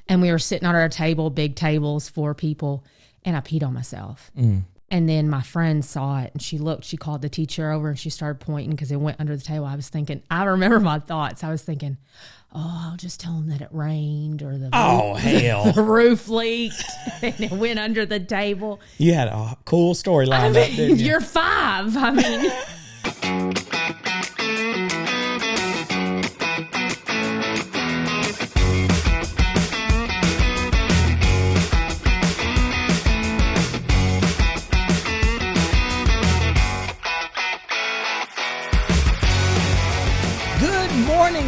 And we were sitting at our table, big tables, 4 people, and I peed on myself. And then my friend saw it, and she looked. She called the teacher over, and she started pointing because it went under the table. I remember my thoughts. I was thinking, oh, I'll just tell them that it rained or the roof leaked and it went under the table. You had a cool story lined up, didn't you? You're 5. I mean...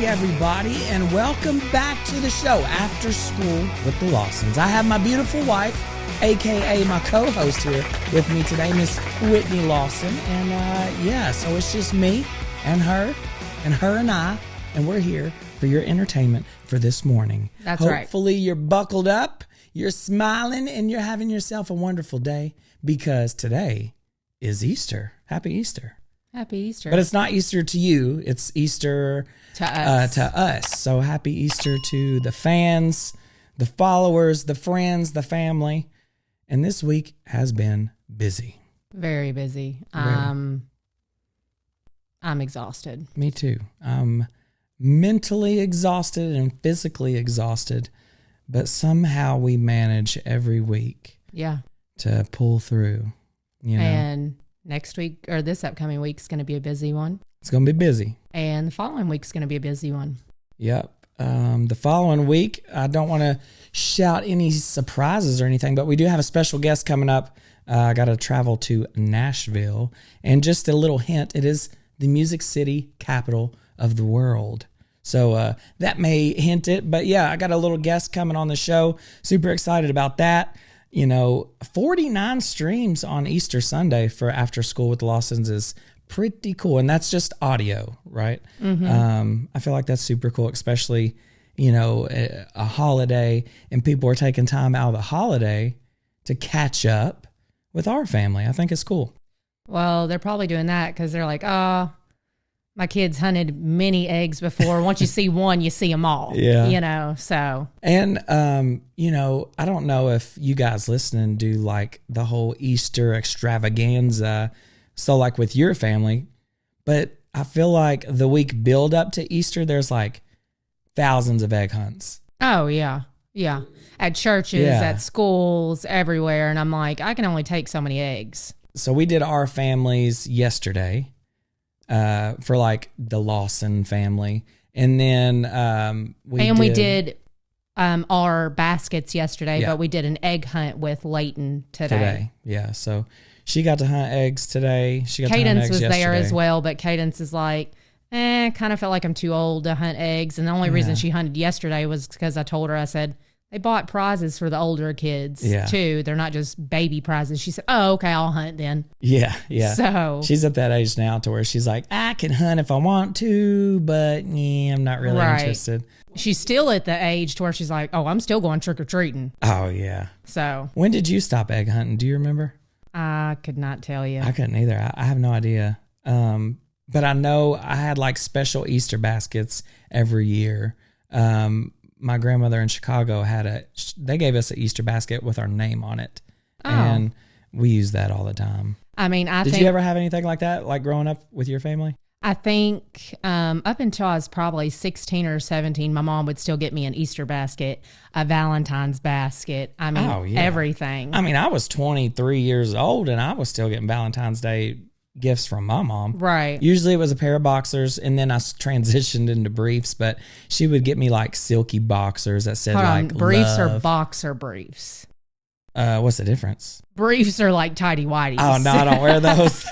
Everybody, and welcome back to the show After School with the Lawsons. I have my beautiful wife, aka my co-host here with me today, Miss Whitney Lawson, and so it's just me and her and I, and we're here for your entertainment for this morning. That's right. Hopefully you're buckled up, you're smiling, and you're having yourself a wonderful day because today is Easter. Happy Easter. Happy Easter. But it's not Easter to you. It's Easter to us. So happy Easter to the fans, the followers, the friends, the family. And this week has been busy. Very busy. I'm exhausted. Me too. I'm mentally exhausted and physically exhausted. But somehow we manage every week to pull through. You know? And next week, or this upcoming week, is going to be a busy one. It's going to be busy. And the following week is going to be a busy one. Yep. The following week, I don't want to shout any surprises or anything, but we do have a special guest coming up. I got to travel to Nashville. And just a little hint, it is the Music City capital of the world. So that may hint it. But yeah, I got a little guest coming on the show. Super excited about that. 49 streams on Easter Sunday for After School with the Lawsons is pretty cool. And that's just audio, right? Mm-hmm. I feel like that's super cool, especially, a holiday and people are taking time out of the holiday to catch up with our family. I think it's cool. Well, they're probably doing that because they're like, oh, my kids hunted many eggs before. Once you see one, you see them all. Yeah. So. And, I don't know if you guys listening do like the whole Easter extravaganza. So like with your family, but I feel like the week build up to Easter, there's like thousands of egg hunts. Oh, yeah. Yeah. At churches, at schools, everywhere. And I'm like, I can only take so many eggs. So we did our families yesterday. For like the Lawson family. And then we did our baskets yesterday, but we did an egg hunt with Layton today. Yeah. So she got to hunt eggs today. Cadence was there as well, but Cadence is like, kind of felt like I'm too old to hunt eggs. And the only reason she hunted yesterday was because I told her, I said, they bought prizes for the older kids too. They're not just baby prizes. She said, oh, okay, I'll hunt then. Yeah. So she's at that age now to where she's like, I can hunt if I want to, but I'm not really interested. She's still at the age to where she's like, oh, I'm still going trick-or-treating. Oh, yeah. So when did you stop egg hunting? Do you remember? I could not tell you. I couldn't either. I have no idea. But I know I had like special Easter baskets every year. My grandmother in Chicago they gave us an Easter basket with our name on it. Oh. And we use that all the time. I mean, Did you ever have anything like that, like growing up with your family? I think up until I was probably 16 or 17, my mom would still get me an Easter basket, a Valentine's basket. I mean, everything. I mean, I was 23 years old and I was still getting Valentine's Day gifts from my mom. Right. Usually it was a pair of boxers and then I transitioned into briefs, but she would get me like silky boxers that said briefs love. Or boxer briefs? What's the difference? Briefs are like tighty whities. Oh, no, I don't wear those.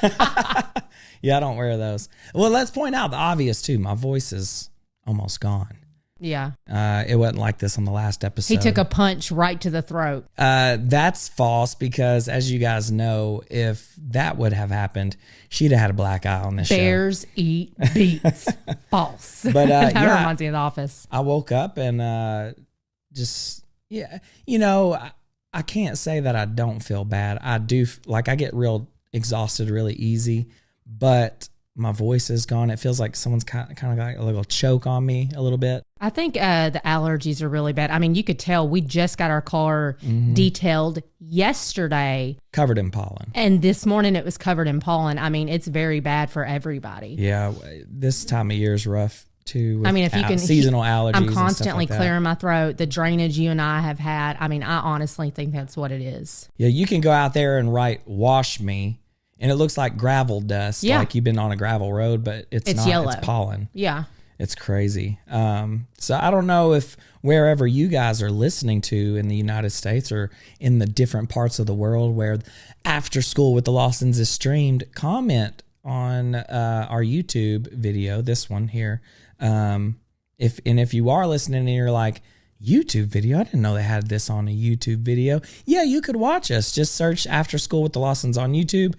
Yeah, I don't wear those. Well, let's point out the obvious too. My voice is almost gone. Yeah. It wasn't like this on the last episode. He took a punch right to the throat. That's false because, as you guys know, if that would have happened, she'd have had a black eye on this Bears show. Eat beets. False. But that reminds me of The Office. I woke up and I can't say that I don't feel bad. I do, I get real exhausted really easy, but my voice is gone. It feels like someone's kind of got a little choke on me a little bit. I think the allergies are really bad. I mean, you could tell we just got our car detailed yesterday. Covered in pollen. And this morning it was covered in pollen. I mean, it's very bad for everybody. Yeah, this time of year is rough too. I mean, if you can... seasonal allergies. I'm constantly and stuff like clearing my throat. The drainage you and I have had. I mean, I honestly think that's what it is. Yeah, you can go out there and write "wash me," and it looks like gravel dust, like you've been on a gravel road, but it's not. Yellow. It's pollen. Yeah. It's crazy. So I don't know if wherever you guys are listening to in the United States or in the different parts of the world where After School with the Lawsons is streamed, comment on our YouTube video, this one here. If you are listening and you're like, YouTube video, I didn't know they had this on a YouTube video. Yeah, you could watch us. Just search After School with the Lawsons on YouTube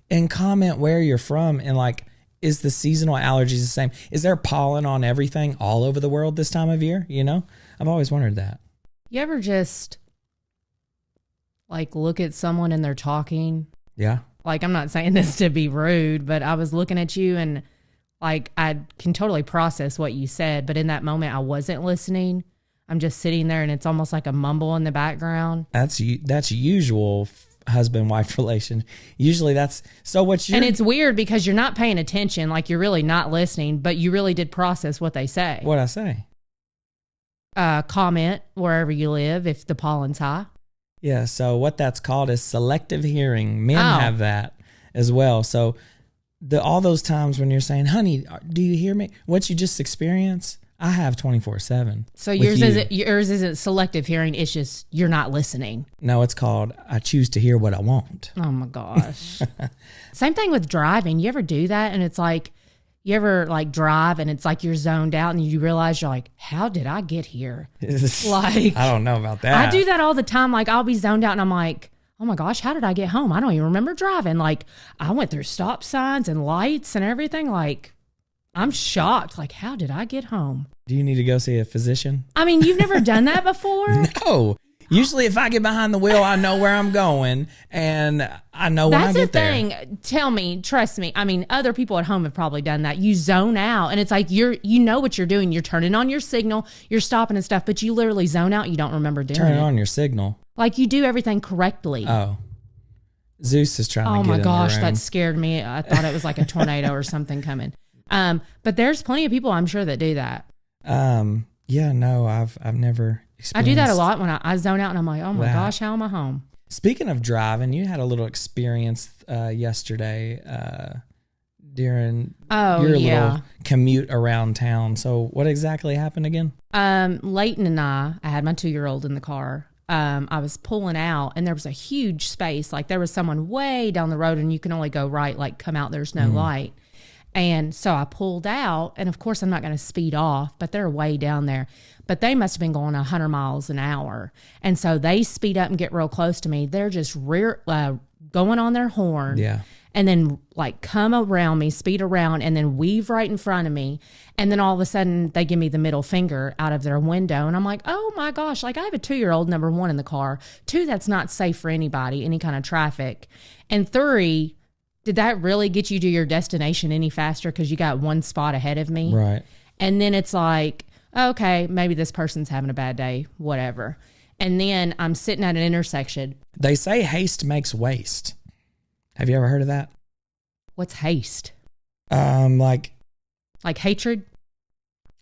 and comment where you're from and like, is the seasonal allergies the same? Is there pollen on everything all over the world this time of year? You know, I've always wondered that. You ever just like look at someone and they're talking? Yeah. Like, I'm not saying this to be rude, but I was looking at you and like, I can totally process what you said, but in that moment I wasn't listening. I'm just sitting there and it's almost like a mumble in the background. That's usual husband-wife relation. Usually that's so what's your... And it's weird because you're not paying attention, like you're really not listening, but you really did process what they say. What'd I say? Comment wherever you live if the pollen's high. Yeah, so what that's called is selective hearing. Men have that as well. So all those times when you're saying, honey, do you hear me? What you just experienced, I have 24/7. So yours isn't selective hearing. It's just you're not listening. No, it's called I choose to hear what I want. Oh my gosh. Same thing with driving. You ever do that? And it's like, you ever like drive and it's like you're zoned out and you realize you're like, how did I get here? Like, I don't know about that. I do that all the time. Like I'll be zoned out and I'm like, oh my gosh, how did I get home? I don't even remember driving. Like I went through stop signs and lights and everything. Like I'm shocked. Like, how did I get home? Do you need to go see a physician? I mean, you've never done that before? No. Usually if I get behind the wheel, I know where I'm going and I know when I get there. That's the thing. Tell me, trust me. I mean, other people at home have probably done that. You zone out and it's like you know what you're doing. You're turning on your signal, you're stopping and stuff, but you literally zone out. You don't remember doing it. Turning on your signal. Like you do everything correctly. Oh. Zeus is trying to get in the room. Oh my gosh, that scared me. I thought it was like a tornado or something coming. But there's plenty of people I'm sure that do that. Yeah, no, I've never experienced. I do that a lot when I zone out and I'm like, oh my gosh, how am I home? Speaking of driving, you had a little experience yesterday during your little commute around town. So what exactly happened again? Leighton and I had my 2-year-old in the car. I was pulling out and there was a huge space. Like there was someone way down the road and you can only go right, like come out, there's no light. And so I pulled out, and of course I'm not going to speed off, but they're way down there. But they must have been going 100 miles an hour. And so they speed up and get real close to me. They're just going on their horn. Yeah. And then like come around me, speed around, and then weave right in front of me. And then all of a sudden they give me the middle finger out of their window. And I'm like, oh my gosh, like I have a 2-year-old, number 1 in the car. 2, that's not safe for anybody, any kind of traffic. And 3, did that really get you to your destination any faster because you got one spot ahead of me? Right. And then it's like, okay, maybe this person's having a bad day, whatever. And then I'm sitting at an intersection. They say haste makes waste. Have you ever heard of that? What's haste? Like hatred?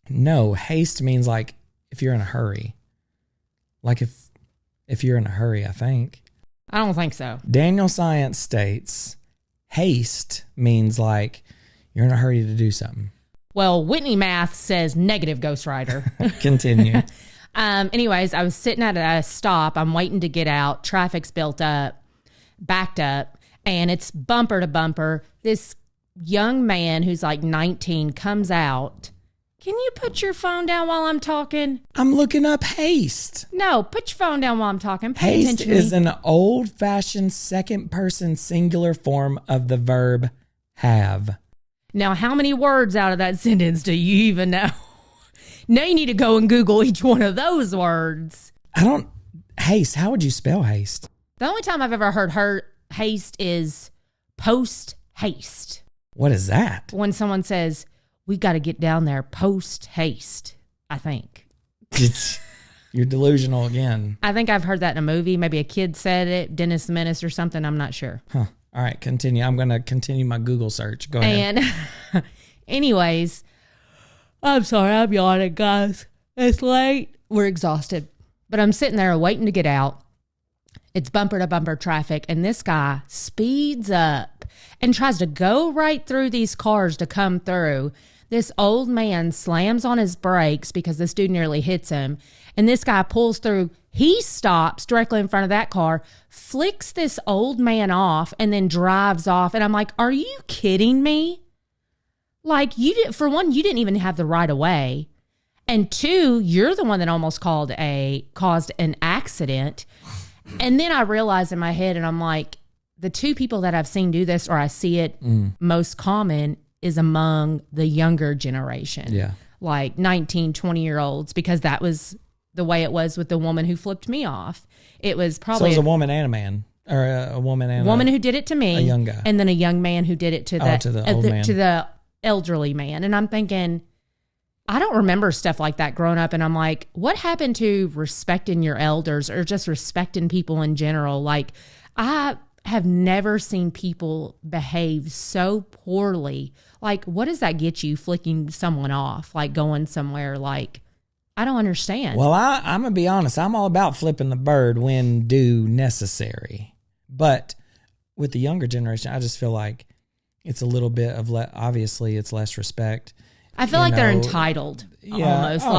No, haste means like if you're in a hurry. Like if you're in a hurry, I think. I don't think so. Daniel Science states haste means like you're in a hurry to do something. Well, Whitney Math says negative, Ghost Rider. Continue. Anyways, I was sitting at a stop. I'm waiting to get out. Traffic's built up, backed up, and it's bumper to bumper. This young man who's like 19 comes out. Can you put your phone down while I'm talking? I'm looking up haste. No, put your phone down while I'm talking. Pay haste attention to me. is an old-fashioned second-person singular form of the verb have. Now, how many words out of that sentence do you even know? Now you need to go and Google each one of those words. Haste, how would you spell haste? The only time I've ever heard haste is post haste. What is that? When someone says, we got to get down there post haste, I think. You're delusional again. I think I've heard that in a movie. Maybe a kid said it, Dennis the Menace or something. I'm not sure. Huh. All right, continue. I'm going to continue my Google search. Go ahead. And anyways, I'm sorry, I'm yawning, guys. It's late. We're exhausted. But I'm sitting there waiting to get out. It's bumper to bumper traffic. And this guy speeds up and tries to go right through these cars to come through. This old man slams on his brakes because this dude nearly hits him. And this guy pulls through. He stops directly in front of that car, flicks this old man off, and then drives off. And I'm like, are you kidding me? Like, for one, you didn't even have the right of way. And two, you're the one that almost caused an accident. And then I realized in my head, and I'm like, the two people that I've seen do this, or I see it most common, is among the younger generation. Yeah. Like 19, 20-year-olds, because that was the way it was with the woman who flipped me off. It was probably... So it was a woman and a man. Or a woman and woman who did it to me. A young guy. And then a young man who did it to the old man. To the elderly man. And I'm thinking... I don't remember stuff like that growing up. And I'm like, what happened to respecting your elders or just respecting people in general? Like, I have never seen people behave so poorly. Like, what does that get you flicking someone off? Like going somewhere? Like, I don't understand. Well, I'm going to be honest. I'm all about flipping the bird when due necessary. But with the younger generation, I just feel like it's a little bit of, obviously, it's less respect. I feel like they're entitled almost. For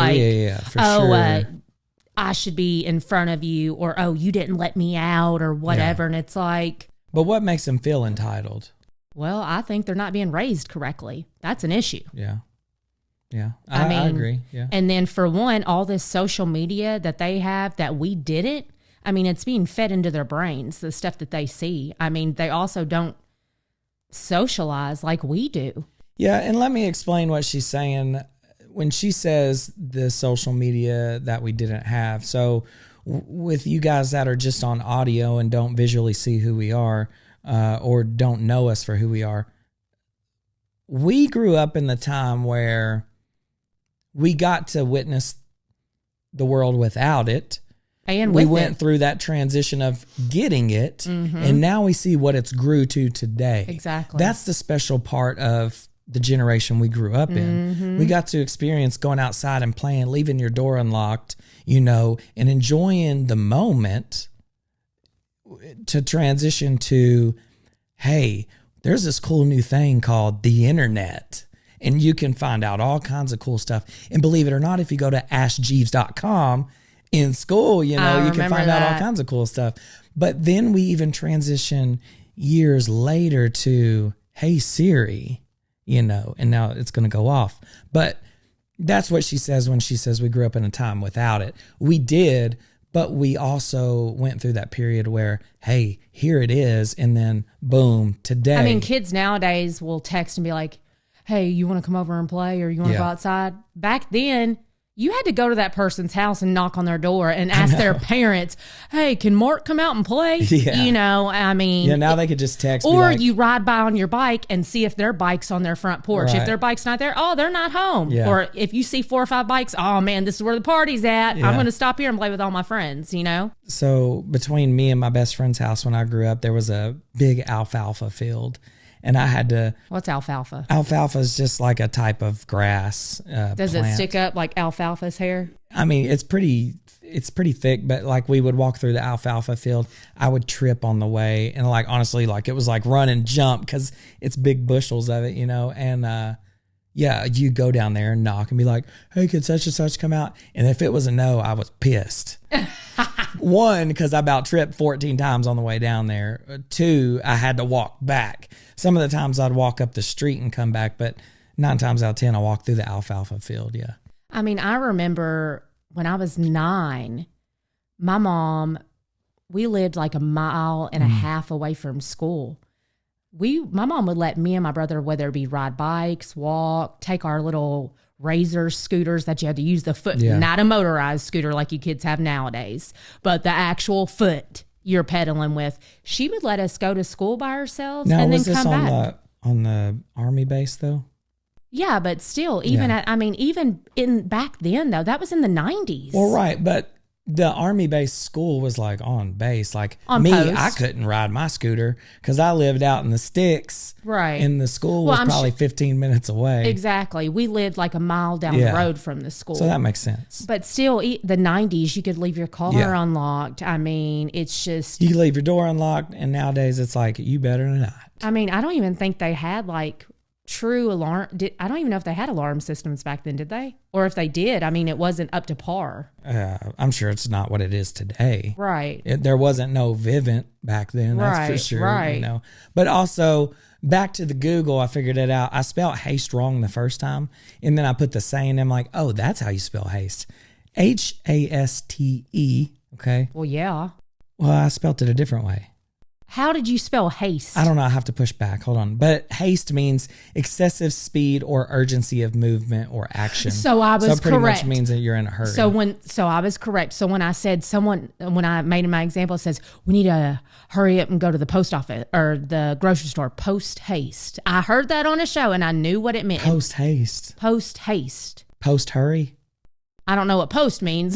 sure. I should be in front of you, or, oh, you didn't let me out, or whatever. Yeah. And it's like... But what makes them feel entitled? Well, I think they're not being raised correctly. That's an issue. Yeah. Yeah. I agree. Yeah. And then for one, all this social media that they have that we didn't, I mean, it's being fed into their brains, the stuff that they see. I mean, they also don't socialize like we do. Yeah, and let me explain what she's saying when she says the social media that we didn't have. So with you guys that are just on audio and don't visually see who we are or don't know us for who we are, we grew up in the time where we got to witness the world without it. And we went through that transition of getting it, and now we see what it's grew to today. Exactly. That's the special part of the generation we grew up in. We got to experience going outside and playing, leaving your door unlocked, and enjoying the moment to transition to, hey, there's this cool new thing called the internet. And you can find out all kinds of cool stuff. And believe it or not, if you go to askjeeves.com in school, you can find out all kinds of cool stuff. But then we even transition years later to, hey, Siri, and now it's going to go off. But that's what she says when she says we grew up in a time without it. We did, but we also went through that period where, hey, here it is. And then boom, today. I mean, kids nowadays will text and be like, hey, you want to come over and play, or you want to go outside? Back then, you had to go to that person's house and knock on their door and ask their parents, hey, can Mark come out and play? Yeah. I mean. Yeah, now they could just text. Or you ride by on your bike and see if their bike's on their front porch. Right. If their bike's not there, oh, they're not home. Yeah. Or if you see 4 or 5 bikes, oh, man, this is where the party's at. Yeah. I'm going to stop here and play with all my friends, So between me and my best friend's house when I grew up, there was a big alfalfa field. And I had to... What's alfalfa? Alfalfa is just like a type of grass Does plant. it stick up like alfalfa's hair? I mean, it's pretty thick, but like we would walk through the alfalfa field. I would trip on the way. And like, honestly, like it was like run and jump because it's big bushels of it, And you go down there and knock and be like, hey, could such and such come out? And if it was a no, I was pissed. 1, because I about tripped 14 times on the way down there. 2, I had to walk back. Some of the times I'd walk up the street and come back, but 9 times out of 10, I walk through the alfalfa field. Yeah. I mean, I remember when I was 9, my mom, we lived like a mile and a half away from school. My mom would let me and my brother, whether it be ride bikes, walk, take our little razor scooters that you had to use the foot, not a motorized scooter like you kids have nowadays, but the actual foot you're pedaling with. She would let us go to school by ourselves and then come back. On the Army base, though? Yeah, but still, even even in back then, though, that was in the 90s. Well, right, but the Army-based school was like on base. Like on me, post. I couldn't ride my scooter because I lived out in the sticks. Right. And the school was probably 15 minutes away. Exactly. We lived like a mile down the road from the school. So that makes sense. But still, the 90s, you could leave your car unlocked. I mean, it's just... You leave your door unlocked, and nowadays it's like, you better not. I mean, I don't even think they had like true alarm. I don't even know if they had alarm systems back then, did they? Or if they did, I mean, it wasn't up to par. I'm sure it's not what it is today. Right. There wasn't no Vivint back then, that's for sure. Right. You know. But also, back to the Google, I figured it out. I spelled haste wrong the first time, and then I put the saying, I'm like, oh, that's how you spell haste. Haste, okay? Well, yeah. Well, I spelled it a different way. How did you spell haste? I don't know. I have to push back. Hold on. But haste means excessive speed or urgency of movement or action. So I was correct. So pretty much means that you're in a hurry. So I was correct. So when I said when I made my example, it says, we need to hurry up and go to the post office or the grocery store, post haste. I heard that on a show and I knew what it meant. Post haste. Post haste. Post hurry. I don't know what post means.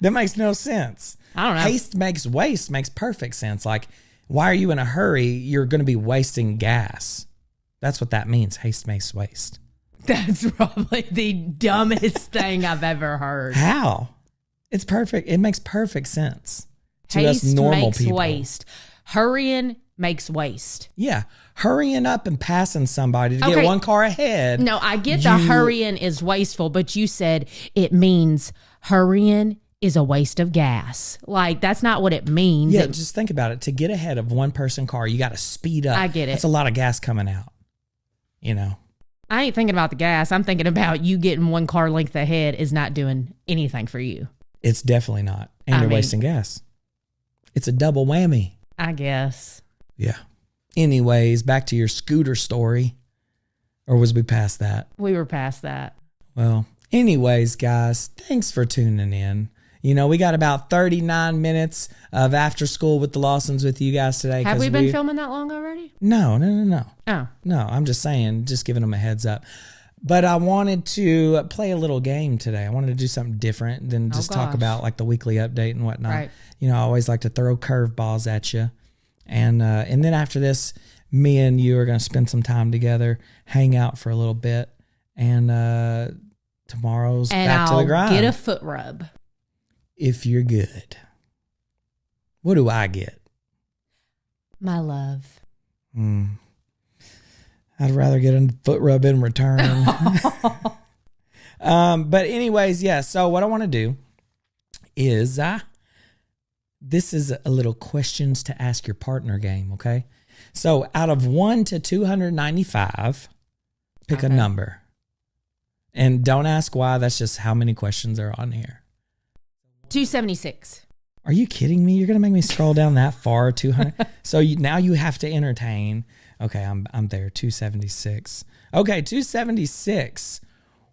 That makes no sense. I don't know. Haste makes waste makes perfect sense. Like, why are you in a hurry? You're going to be wasting gas. That's what that means. Haste makes waste. That's probably the dumbest thing I've ever heard. How? It's perfect. It makes perfect sense to Haste us normal makes people. Waste. Hurrying makes waste. Yeah. Hurrying up and passing somebody to get one car ahead. No, I get the hurrying is wasteful, but you said it means hurrying is a waste of gas. Like, that's not what it means. Yeah, just think about it. To get ahead of one person car, you got to speed up. I get it. That's a lot of gas coming out, you know. I ain't thinking about the gas. I'm thinking about you getting one car length ahead is not doing anything for you. It's definitely not. And you're wasting gas. It's a double whammy. I guess. Yeah. Anyways, back to your scooter story. Or was we past that? We were past that. Well, anyways, guys, thanks for tuning in. You know, we got about 39 minutes of after school with the Lawsons with you guys today. Have we been filming that long already? No. Oh. No, I'm just saying, just giving them a heads up. But I wanted to play a little game today. I wanted to do something different than just talk about like the weekly update and whatnot. Right. You know, I always like to throw curveballs at you. And then after this, me and you are going to spend some time together, hang out for a little bit. And tomorrow's back to the grind. Get a foot rub. If you're good. What do I get? My love. I'd rather get a foot rub in return. But anyways, yeah. So what I want to do is this is a little questions to ask your partner game, okay? So out of 1 to 295, pick a number. And don't ask why. That's just how many questions are on here. 276. Are you kidding me? You're going to make me scroll down that far? 200? So now you have to entertain. Okay, I'm there. 276. Okay, 276.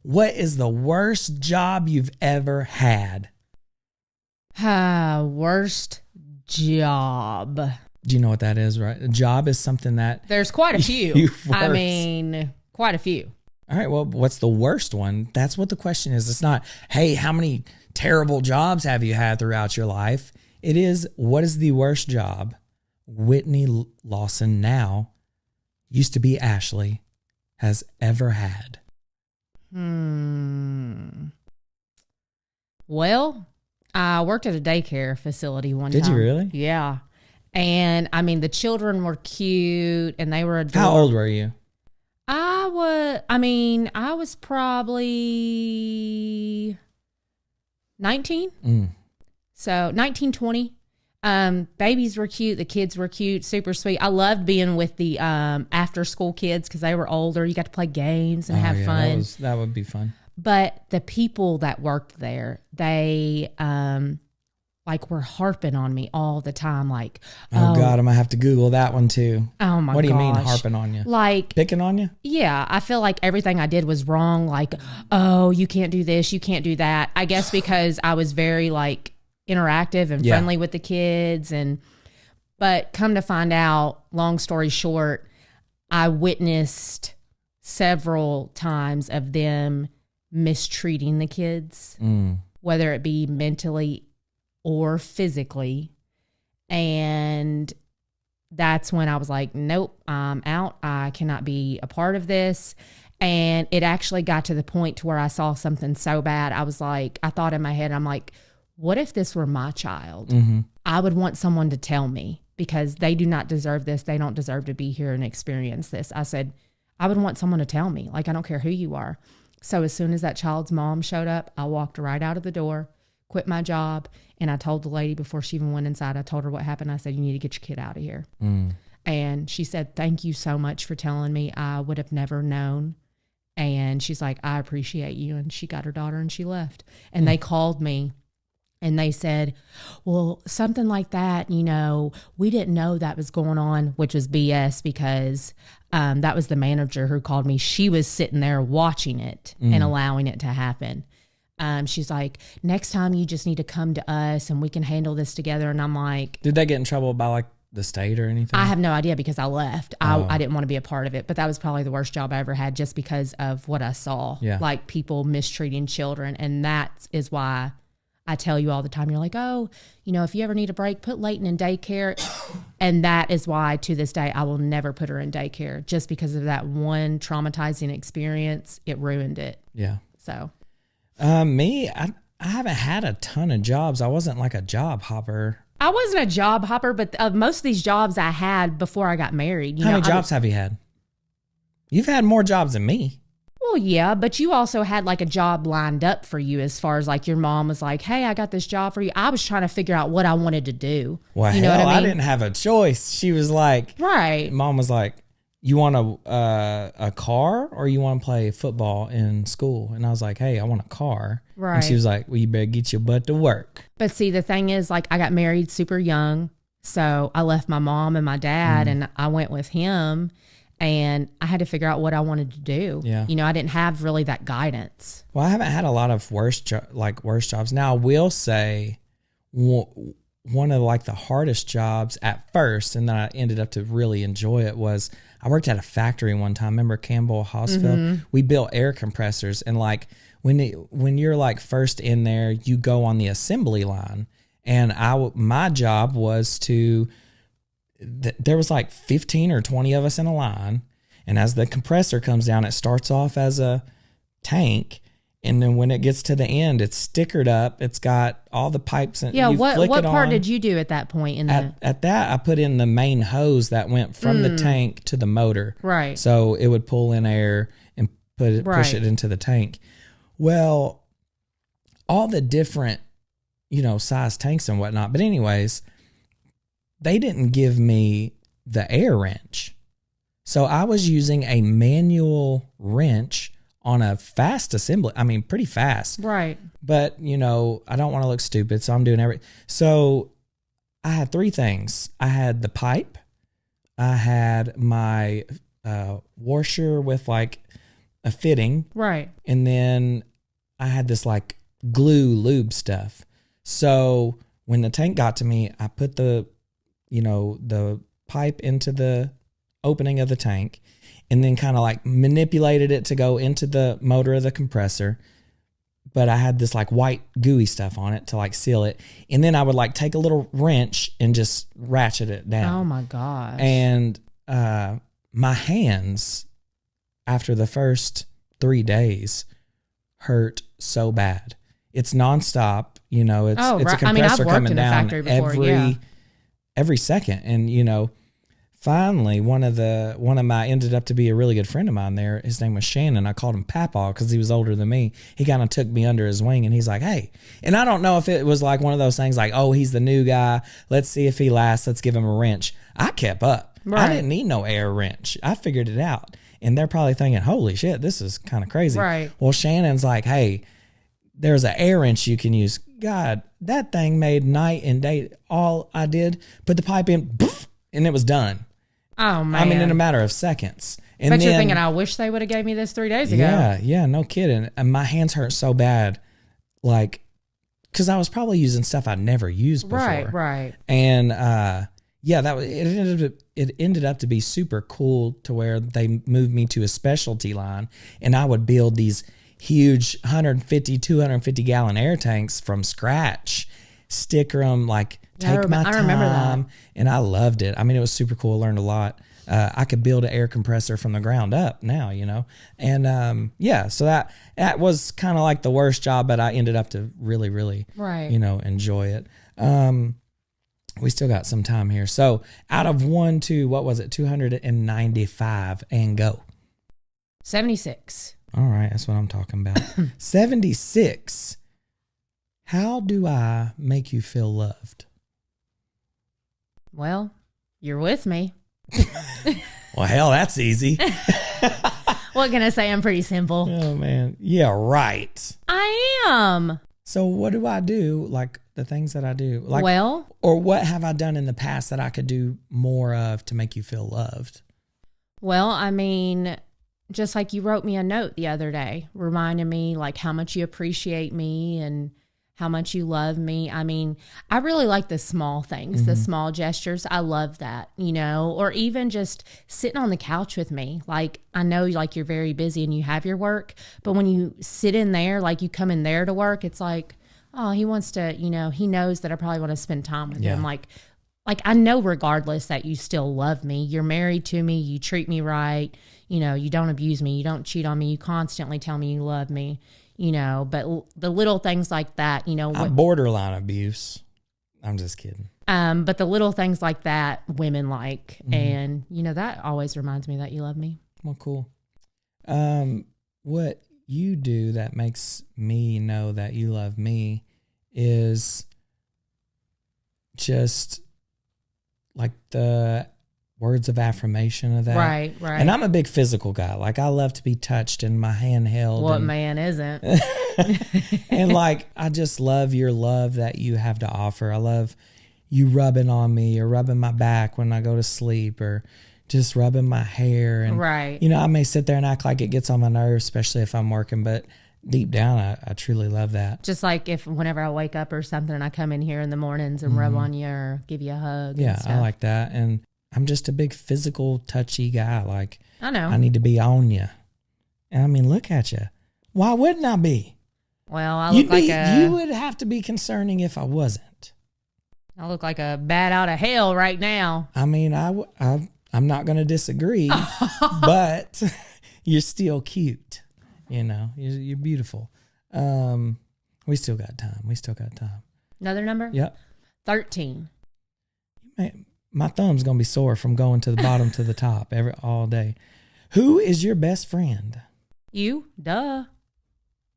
What is the worst job you've ever had? Worst job. Do you know what that is, right? A job is something that... There's quite a few. I mean, quite a few. All right, well, what's the worst one? That's what the question is. It's not, hey, how many terrible jobs have you had throughout your life? It is, what is the worst job Whitney Lawson, now used to be Ashley, has ever had? Well, I worked at a daycare facility one time. Did you really? Yeah. And I mean, the children were cute and they were adorable. How old were you? I was probably 19. So 19, 20. Babies were cute. The kids were cute, super sweet. I loved being with the after school kids because they were older. You got to play games and have fun. That would be fun. But the people that worked there, they were harping on me all the time. Like, oh God, I'm gonna have to Google that one too. Oh my god. What do you mean harping on you? Like picking on you? Yeah, I feel like everything I did was wrong. Like, oh, you can't do this, you can't do that. I guess because I was very like interactive and friendly with the kids, but come to find out, long story short, I witnessed several times of them mistreating the kids, whether it be mentally or physically. And that's when I was like, nope, I'm out. I cannot be a part of this. And it actually got to the point to where I saw something so bad. I was like, I thought in my head, I'm like, what if this were my child? I would want someone to tell me, because they do not deserve this. They don't deserve to be here and experience this. I said, I would want someone to tell me. Like, I don't care who you are. So as soon as that child's mom showed up, I walked right out of the door, quit my job, and I told the lady before she even went inside, I told her what happened. I said, you need to get your kid out of here. And she said, thank you so much for telling me. I would have never known. And she's like, I appreciate you. And she got her daughter and she left. And they called me and they said, well, something like that, you know, we didn't know that was going on, which was BS, because that was the manager who called me. She was sitting there watching it and allowing it to happen. She's like, next time you just need to come to us and we can handle this together. And I'm like, did they get in trouble by like the state or anything? I have no idea, because I left. I didn't want to be a part of it, but that was probably the worst job I ever had, just because of what I saw, like people mistreating children. And that is why I tell you all the time, you're like, oh, you know, if you ever need a break, put Layton in daycare. And that is why to this day, I will never put her in daycare, just because of that one traumatizing experience. It ruined it. Yeah. So me, I haven't had a ton of jobs. I wasn't like a job hopper. I wasn't a job hopper, but most of these jobs I had before I got married. How many jobs have you had? You've had more jobs than me. Well, yeah, but you also had like a job lined up for you, as far as like your mom was like, hey, I got this job for you. I was trying to figure out what I wanted to do. Well, you know hell, what I mean? I didn't have a choice. She was like, right. Mom was like, you want a car or you want to play football in school? And I was like, hey, I want a car. Right. And she was like, well, you better get your butt to work. But see, the thing is, like, I got married super young. So I left my mom and my dad and I went with him, and I had to figure out what I wanted to do. Yeah. You know, I didn't have really that guidance. Well, I haven't had a lot of worse jobs. Now, I will say one of like the hardest jobs at first, and then I ended up to really enjoy it, was I worked at a factory one time. Remember Campbell Hospital? We built air compressors, and like when you're like first in there, you go on the assembly line, and my job was to there was like 15 or 20 of us in a line, and as the compressor comes down, it starts off as a tank, and then when it gets to the end, it's stickered up. It's got all the pipes. And yeah, what part did you do at that point? At that, I put in the main hose that went from the tank to the motor. Right. So it would pull in air and push it into the tank. Well, all the different, size tanks and whatnot. But anyways, they didn't give me the air wrench. So I was using a manual wrench on a fast assembly. I mean, pretty fast. Right. But, I don't want to look stupid, so I'm doing everything. So I had three things. I had the pipe. I had my washer with like a fitting. Right. And then I had this like glue lube stuff. So when the tank got to me, I put the pipe into the opening of the tank, and then kind of like manipulated it to go into the motor of the compressor. But I had this like white gooey stuff on it to like seal it. And then I would like take a little wrench and just ratchet it down. Oh my gosh. And my hands, after the first 3 days, hurt so bad. It's nonstop, it's a compressor coming down every second. And, finally, one of my ended up to be a really good friend of mine there. His name was Shannon. I called him Papaw because he was older than me. He kind of took me under his wing, and he's like, hey. And I don't know if it was like one of those things like, oh, he's the new guy. Let's see if he lasts. Let's give him a wrench. I kept up. Right. I didn't need no air wrench. I figured it out. And they're probably thinking, holy shit, this is kind of crazy. Right. Well, Shannon's like, hey, there's an air wrench you can use. God, that thing made night and day. All I did, put the pipe in, poof, and it was done. Oh, man. I mean, in a matter of seconds. And but you're thinking, I wish they would have gave me this 3 days ago. Yeah, no kidding. And my hands hurt so bad, like, because I was probably using stuff I'd never used before. Right. And, yeah, it ended up to be super cool to where they moved me to a specialty line, and I would build these huge 150, 250 gallon air tanks from scratch, sticker them, like take my time. I remember that. And I loved it. I mean, it was super cool. Learned a lot. I could build an air compressor from the ground up now, and so that was kind of like the worst job, but I ended up to really, really, enjoy it. We still got some time here. So out of 1 to, what was it, 295 and go. 76. All right, that's what I'm talking about. 76. How do I make you feel loved? Well, you're with me. Well, hell, that's easy. What can I say? I'm pretty simple. Oh, man. Yeah, right. I am. So what do I do? Like the things that I do? Like, well, or what have I done in the past that I could do more of to make you feel loved? Well, I mean, just like you wrote me a note the other day, reminding me like how much you appreciate me and how much you love me. I mean, I really like the small things, the small gestures. I love that, or even just sitting on the couch with me. Like, I know like you're very busy and you have your work, but when you sit in there, like you come in there to work, it's like, oh, he wants to, he knows that I probably want to spend time with him. Like I know regardless that you still love me. You're married to me. You treat me right. You don't abuse me. You don't cheat on me. You constantly tell me you love me. But the little things like that, I'm borderline abuse. I'm just kidding. But the little things like that, women like, and that always reminds me that you love me. Well, cool. What you do that makes me know that you love me is just like the words of affirmation of that. Right. And I'm a big physical guy. Like, I love to be touched and my hand held. What man isn't? And like, I just love your love that you have to offer. I love you rubbing on me or rubbing my back when I go to sleep or just rubbing my hair. And, I may sit there and act like it gets on my nerves, especially if I'm working, but deep down, I truly love that. Just like whenever I wake up or something and I come in here in the mornings and rub on you or give you a hug. Yeah, I like that. And I'm just a big physical, touchy guy. Like, I know. I need to be on you. And I mean, look at you. Why wouldn't I be? Well, I look you would have to be concerning if I wasn't. I look like a bat out of hell right now. I mean, I'm not going to disagree, but you're still cute. You're beautiful. We still got time. Another number? Yep. 13. My thumb's going to be sore from going to the bottom to the top all day. Who is your best friend? You? Duh.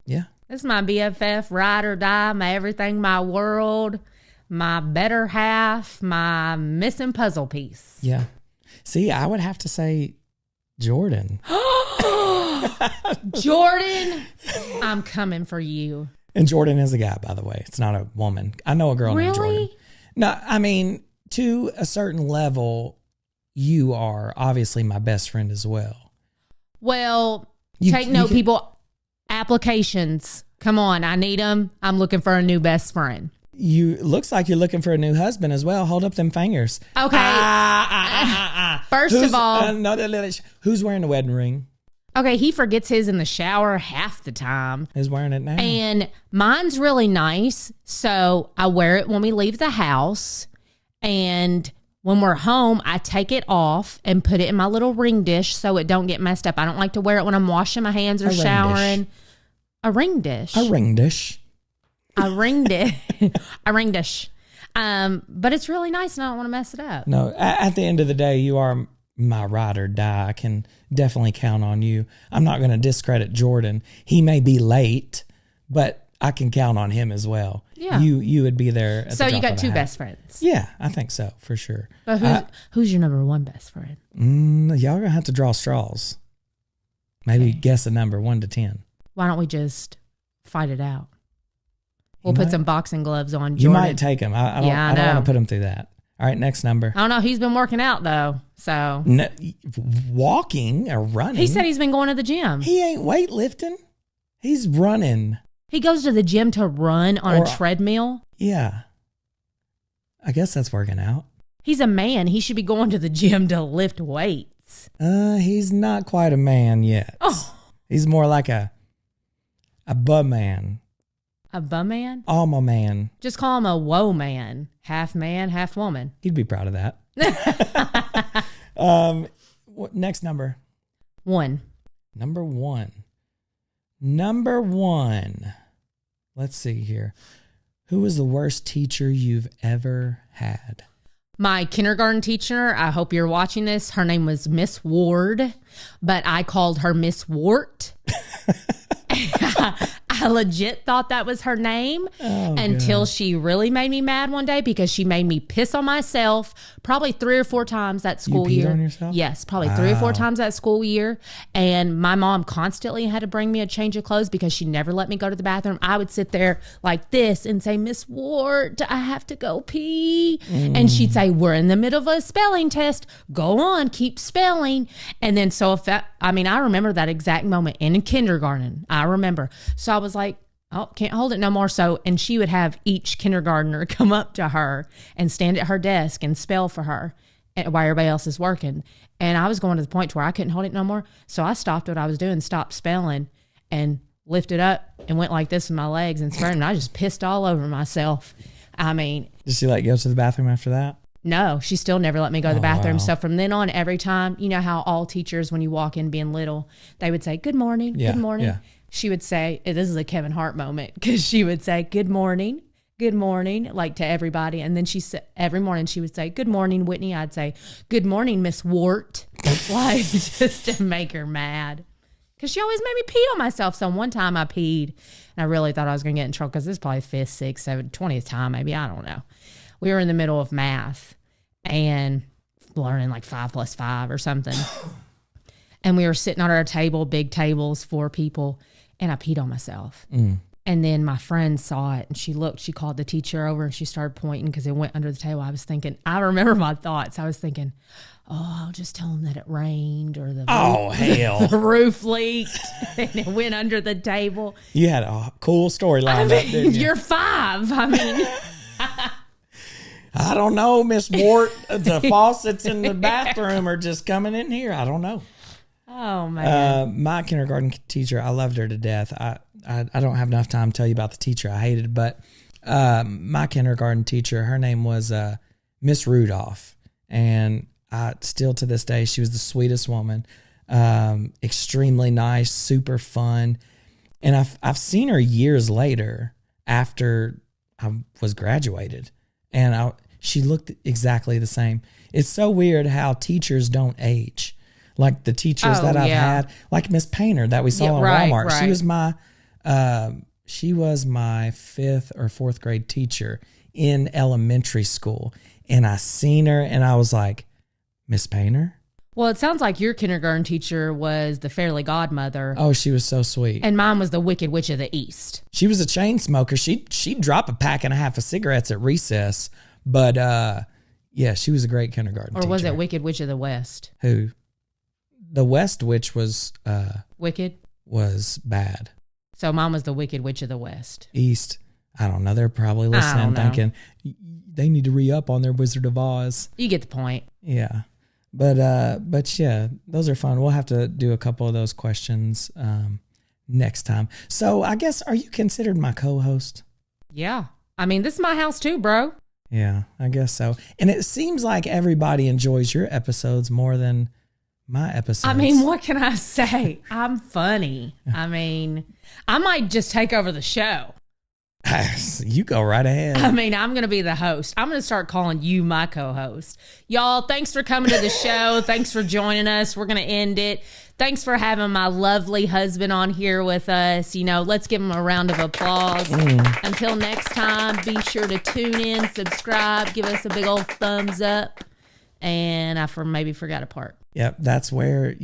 Yeah. This is my BFF, ride or die, my everything, my world, my better half, my missing puzzle piece. Yeah. See, I would have to say Jordan. Jordan, I'm coming for you. And Jordan is a guy, by the way. It's not a woman. I know a girl named Jordan. No, I mean, to a certain level, you are obviously my best friend as well. Well, take note, people. Applications. Come on, I need them. I'm looking for a new best friend. Looks like you're looking for a new husband as well. Hold up them fingers. Okay. First of all, who's wearing the wedding ring? Okay, he forgets his in the shower half the time. He's wearing it now. And mine's really nice, so I wear it when we leave the house. And when we're home, I take it off and put it in my little ring dish so it don't get messed up. I don't like to wear it when I'm washing my hands or showering. A ring dish. A ring dish. A ring dish. A ring dish. But it's really nice and I don't want to mess it up. No, at the end of the day, you are my ride or die. I can definitely count on you. I'm not going to discredit Jordan. He may be late, but I can count on him as well. Yeah. You would be there at the drop you got of a two hat. best friends. Yeah, I think so, for sure. But who's your number one best friend? Y'all going to have to draw straws. Maybe guess a number 1 to 10. Why don't we just fight it out? We'll put some boxing gloves on Jordan. You might take him. I don't want to put him through that. All right, next number. I don't know. He's been working out, though. So no, walking or running. He said he's been going to the gym. He ain't weightlifting. He's running. He goes to the gym to run on a treadmill. Yeah. I guess that's working out. He's a man. He should be going to the gym to lift weights. He's not quite a man yet. Oh. He's more like a bum man. A bum man? Alma man. Just call him a woe man. Half man, half woman. He'd be proud of that. Next number. 1. Number one. Let's see here. Who was the worst teacher you've ever had? My kindergarten teacher, I hope you're watching this. Her name was Miss Ward, but I called her Miss Wart. I legit thought that was her name until she really made me mad one day because she made me piss on myself probably 3 or 4 times that school year. You peed on yourself? Yes, probably 3 or 4 times that school year. And my mom constantly had to bring me a change of clothes because she never let me go to the bathroom. I would sit there like this and say, Miss Ward, I have to go pee. And she'd say, we're in the middle of a spelling test. Go on, keep spelling. And then I remember that exact moment in kindergarten. I remember. So I was like, oh, can't hold it no more. So, and she would have each kindergartner come up to her and stand at her desk and spell for her while everybody else is working. And I was going to the point where I couldn't hold it no more. So I stopped what I was doing, stopped spelling, and lifted up and went like this with my legs and spread. And I just pissed all over myself. I mean, did she go to the bathroom after that? No, she still never let me go to the bathroom. Wow. So from then on, every time, you know how all teachers, when you walk in being little, they would say, good morning, good morning. Yeah. She would say, this is a Kevin Hart moment, because she would say, good morning, like to everybody. And then she said, every morning she would say, good morning, Whitney. I'd say, good morning, Miss Wart, like just to make her mad. Because she always made me pee on myself. So one time I peed, and I really thought I was going to get in trouble because this is probably 5th, 6th, 7th, 20th time, maybe. I don't know. We were in the middle of math and learning like 5 + 5 or something. And we were sitting at our table, big tables, 4 people, and I peed on myself. And then my friend saw it, and she called the teacher over, and she started pointing because it went under the table. I remember my thoughts. I was thinking, oh, I'll just tell them that it rained, or the roof leaked and it went under the table. You had a cool story lined up, didn't you? You're 5. I don't know, Miss Wart. The faucets in the bathroom are just coming in here. I don't know. Oh, man. My kindergarten teacher, I loved her to death. I don't have enough time to tell you about the teacher I hated, but my kindergarten teacher, her name was Miss Rudolph. And still to this day, she was the sweetest woman, extremely nice, super fun. And I've seen her years later after I was graduated, and she looked exactly the same. It's so weird how teachers don't age. Like the teachers that I've had, like Miss Painter that we saw in Walmart. Right. She was my 5th or 4th grade teacher in elementary school. And I seen her and I was like, Miss Painter? Well, it sounds like your kindergarten teacher was the fairy godmother. Oh, she was so sweet. And mine was the Wicked Witch of the East. She was a chain smoker. She'd drop a pack and a half of cigarettes at recess. But yeah, she was a great kindergarten teacher. Or was it Wicked Witch of the West? Who? The West Witch was... Wicked? Was bad. So mine was the Wicked Witch of the West. East. I don't know. They're probably listening thinking, they need to re-up on their Wizard of Oz. You get the point. Yeah. But yeah, those are fun. We'll have to do a couple of those questions next time. So I guess, are you considered my co-host? Yeah. I mean, this is my house too, bro. Yeah, I guess so. And it seems like everybody enjoys your episodes more than my episodes. I mean, what can I say? I'm funny. I mean, I might just take over the show. You go right ahead. I mean, I'm going to be the host. I'm going to start calling you my co-host. Y'all, thanks for coming to the show. Thanks for joining us. We're going to end it. Thanks for having my lovely husband on here with us. You know, let's give him a round of applause. Until next time, be sure to tune in, subscribe, give us a big old thumbs up. And I maybe forgot a part. Yep, that's where,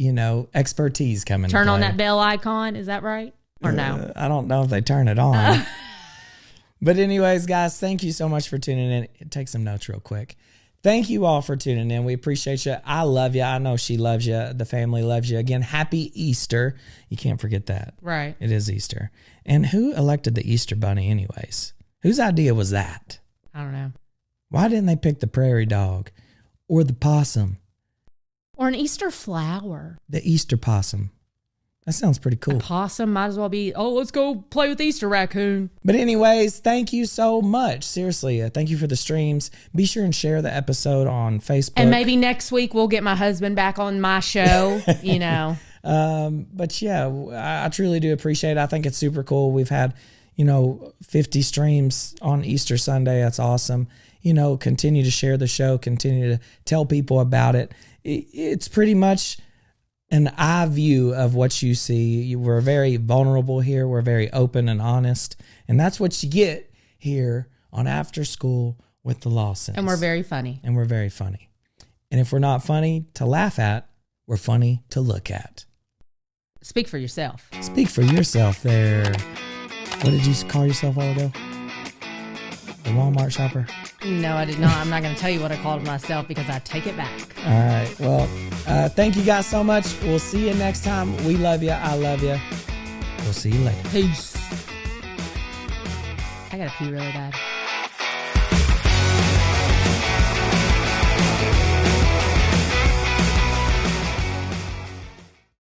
expertise come into Turn play. on that bell icon. Is that right? Or no? I don't know if they turn it on. But anyways, guys, thank you so much for tuning in. Take some notes real quick. Thank you all for tuning in. We appreciate you. I love you. I know she loves you. The family loves you. Again, happy Easter. You can't forget that. Right. It is Easter. And who elected the Easter Bunny anyways? Whose idea was that? I don't know. Why didn't they pick the prairie dog? or the possum. Or an Easter flower. The Easter possum. That sounds pretty cool. A possum might as well be, let's go play with the Easter raccoon. But anyways, thank you so much. Seriously, thank you for the streams. Be sure and share the episode on Facebook. And maybe next week we'll get my husband back on my show, But yeah, I truly do appreciate it. I think it's super cool. We've had, 50 streams on Easter Sunday. That's awesome. Continue to share the show. Continue to tell people about it. It's pretty much an eye view of what you see. We're very vulnerable here. We're very open and honest. And that's what you get here on After School with the Lawsons. And we're very funny. And if we're not funny to laugh at, we're funny to look at. Speak for yourself. Speak for yourself there. What did you call yourself all ago? The Walmart shopper? No, I did not. I'm not going to tell you what I called myself because I take it back. All right. Well, thank you guys so much. We'll see you next time. We love you. I love you. We'll see you later. Peace. I got to pee really bad.